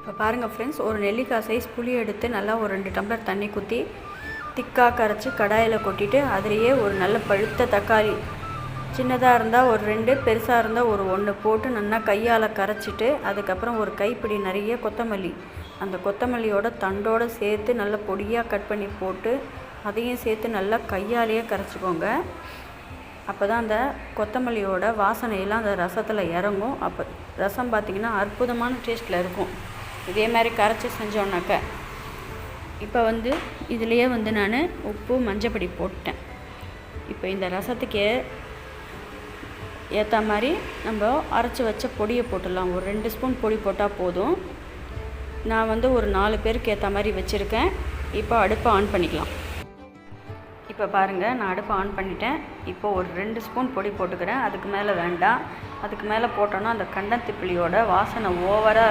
இப்போ பாருங்கள் ஃப்ரெண்ட்ஸ், ஒரு நெல்லிக்காய் சைஸ் புளி எடுத்து நல்லா ஒரு 2 டம்ளர் தண்ணி ஊற்றி திக்காக கரைச்சி கடாயில் கொட்டிட்டு அதிலேயே ஒரு நல்ல பழுத்த தக்காளி, சின்னதாக இருந்தால் ஒரு 2, பெருசாக இருந்தால் ஒரு 1 போட்டு நல்லா கையால் கரைச்சிட்டு அதுக்கப்புறம் ஒரு கைப்பிடி நிறைய கொத்தமல்லி, அந்த கொத்தமல்லியோட தண்டோடு சேர்த்து நல்லா பொடியாக கட் பண்ணி போட்டு அதையும் சேர்த்து நல்லா கையாலேயே கரைச்சிக்கோங்க. அப்போ தான் அந்த கொத்தமல்லியோட வாசனையெல்லாம் அந்த ரசத்தில் இறங்கும். அப்போ ரசம் பார்த்திங்கன்னா அற்புதமான டேஸ்ட்டில் இருக்கும். இதே மாதிரி கரைச்சி செஞ்சோன்னாக்க இப்போ இதுலேயே நான் உப்பு மஞ்சப்பொடி போட்டேன். இப்போ இந்த ரசத்துக்கு ஏற்ற மாதிரி நம்ம அரைச்சி வச்ச பொடியை போட்டுடலாம். ஒரு 2 ஸ்பூன் பொடி போட்டால் போதும். நான் ஒரு 4 பேருக்கு ஏற்ற மாதிரி வச்சுருக்கேன். இப்போ அடுப்பை ஆன் பண்ணிக்கலாம். இப்போ பாருங்கள், நான் அடுப்பை ஆன் பண்ணிட்டேன். இப்போ ஒரு 2 ஸ்பூன் பொடி போட்டுக்கிறேன். அதுக்கு மேலே வேண்டாம். அதுக்கு மேலே போட்டோன்னா அந்த கண்டந்திப்பிலியோட வாசனை ஓவராக இருக்கும்.